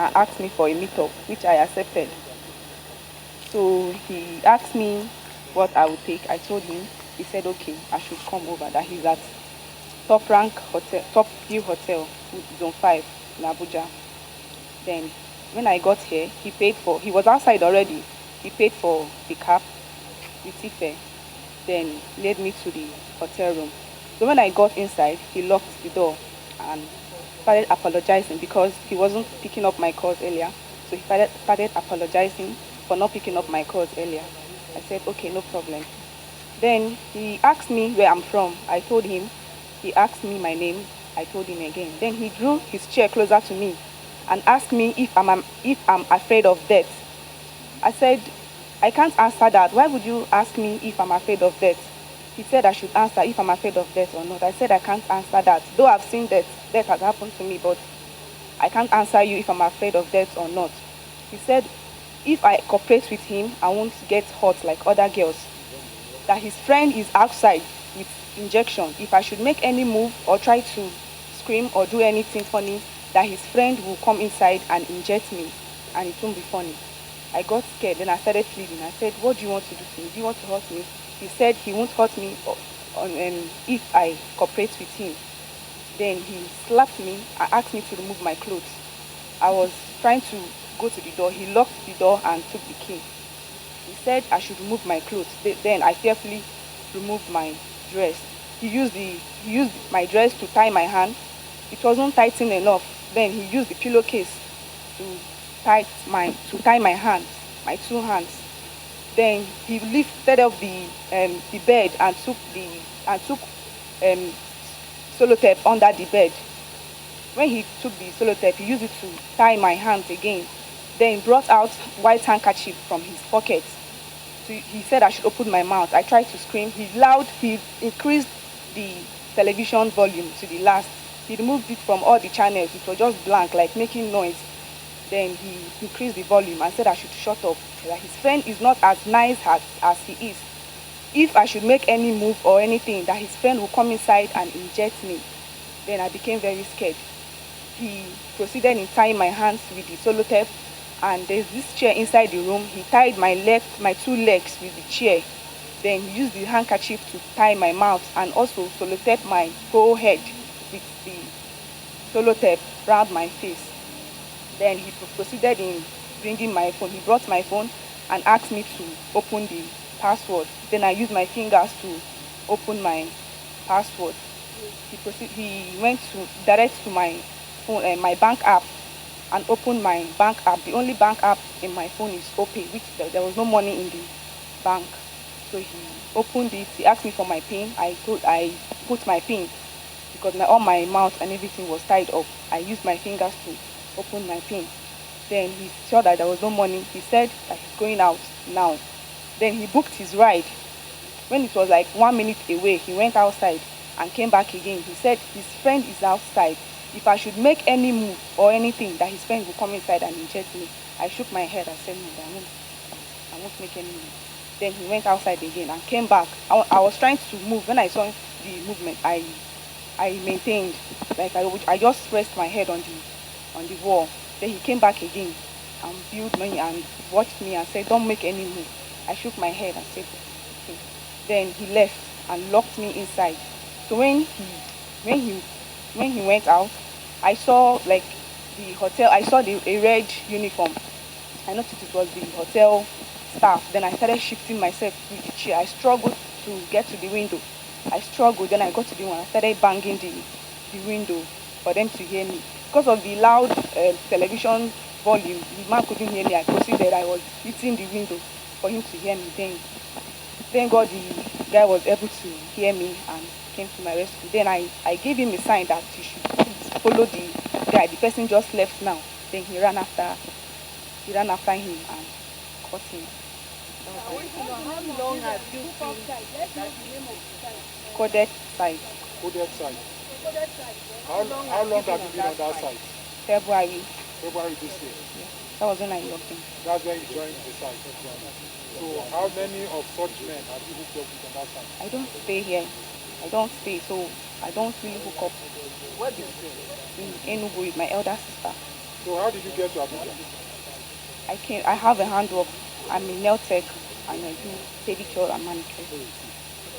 and asked me for a meetup, which I accepted. So he asked me what I would take. I told him. He said, okay, I should come over. That he's at Top Rank Hotel, Top View Hotel, Zone 5 in Abuja. Then when I got here, he was outside already. He paid for the cab with Ife, then led me to the hotel room. So when I got inside, he locked the door and started apologizing because he wasn't picking up my calls earlier. So he started apologizing for not picking up my calls earlier. I said, okay, no problem. Then he asked me where I'm from. I told him. He asked me my name. I told him again. Then he drew his chair closer to me and asked me if I'm afraid of death. I said, I can't answer that. Why would you ask me if I'm afraid of death? He said I should answer if I'm afraid of death or not. I said I can't answer that. Though I've seen death has happened to me, but I can't answer you if I'm afraid of death or not. He said if I cooperate with him, I won't get hurt like other girls. That his friend is outside with injection. If I should make any move or try to scream or do anything funny, that his friend will come inside and inject me and it won't be funny. I got scared, then I started pleading. I said, what do you want to do to me? Do you want to hurt me? He said he won't hurt me if I cooperate with him. Then he slapped me and asked me to remove my clothes. I was trying to go to the door. He locked the door and took the key. He said I should remove my clothes. Then I carefully removed my dress. He used my dress to tie my hand. It wasn't tightened enough. Then he used the pillowcase to tie my hands, my two hands. Then he lifted up the bed and took sellotape under the bed. When he took the sellotape, he used it to tie my hands again. Then brought out white handkerchief from his pocket. So he said I should open my mouth. I tried to scream. He increased the television volume to the last. He removed it from all the channels. It was just blank, like making noise. Then he increased the volume and said I should shut up. That his friend is not as nice as he is. If I should make any move or anything, that his friend will come inside and inject me. Then I became very scared. He proceeded in tying my hands with the sellotape, and there's this chair inside the room. He tied my two legs with the chair. Then he used the handkerchief to tie my mouth and also sellotape my whole head with the sellotape around my face. Then he proceeded in bringing my phone. He brought my phone and asked me to open the password. Then I used my fingers to open my password. He went direct to my phone, my bank app, and opened my bank app. The only bank app in my phone is OPay, which there was no money in the bank. So he opened it. He asked me for my PIN. I put my PIN because all my mouth and everything was tied up. I used my fingers to open my PIN. Then he saw that there was no money. He said that he's going out now. Then he booked his ride. When it was like 1 minute away, he went outside and came back again. He said his friend is outside. If I should make any move or anything, that his friend will come inside and inject me. I shook my head and said, no, I won't make any move. Then he went outside again and came back. I was trying to move. When I saw the movement, I maintained, like I just pressed my head on the wall. Then he came back again and viewed me and watched me and said, don't make any move. I shook my head and said, okay. Then he left and locked me inside. So when he went out, I saw like the hotel. I saw a red uniform. I noticed it was the hotel staff. Then I started shifting myself with the chair. I struggled to get to the window. I struggled. Then I got to the one. I started banging the window for them to hear me. Because of the loud television volume, the man couldn't hear me. I proceeded. I was hitting the window for him to hear me. Then, thank God the guy was able to hear me and came to my rescue. Then I gave him a sign that he should follow the guy. The person just left now. Then he ran after him and caught him. How long have you been coded site? Coded site. How long have you been on that site? February this year? Yeah. That was when I logged in. That's when you joined the site. So how many of such men have you hooked up with on that site? I don't stay here. I don't stay, so I don't really hook up. Where do you stay? In Enugu with my elder sister. So how did you get to Abuja? I have a handwork. I'm a nail tech and I do pedicure and manicure.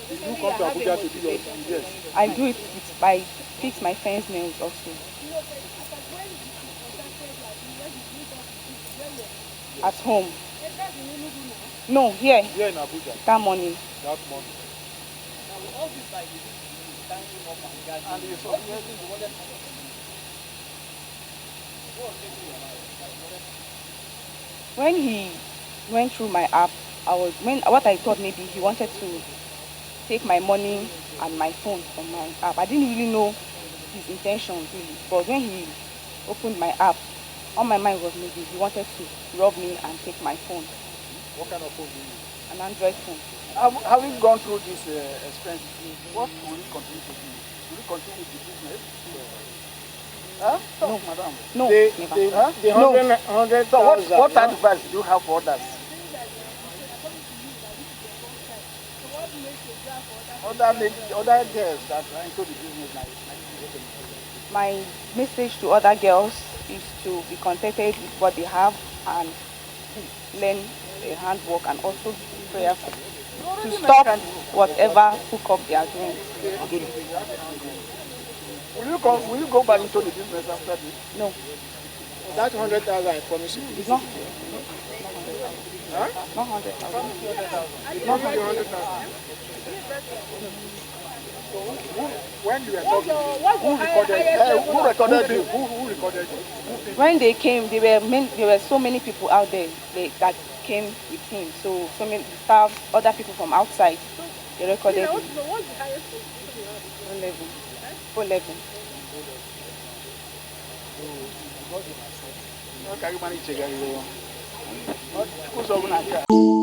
Did you come to Abuja to do your yes? I do it with by fix my friend's nails also. At home. No, here. Here in Abuja. That morning. That morning. When he went through my app, what I thought maybe he wanted to take my money and my phone from my app. I didn't really know his intentions really. But when he opened my app, on my mind was maybe he wanted to rob me and take my phone. What kind of phone do you use? An Android phone. Having gone through this experience, what will you continue to do? Will you continue with the business? Huh? No, madam. No, Huh? The No. 100,000. So what advice do you have for others? Other girls that are into the business like My message to other girls is to be contented with what they have and learn a handwork and also be prayerful to stop whatever hookup they are doing. Will you go back into the business after this? No, That 100,000, I promise you. it's not. Huh? Not 100,000. It's not 100,000. When you were talking, Who recorded you? who recorded you? When they came, there were so many people out there that came with him. So many staff, other people from outside, they recorded him. What's the highest? 11. 11. Okay, you manage to get it. Who's over now?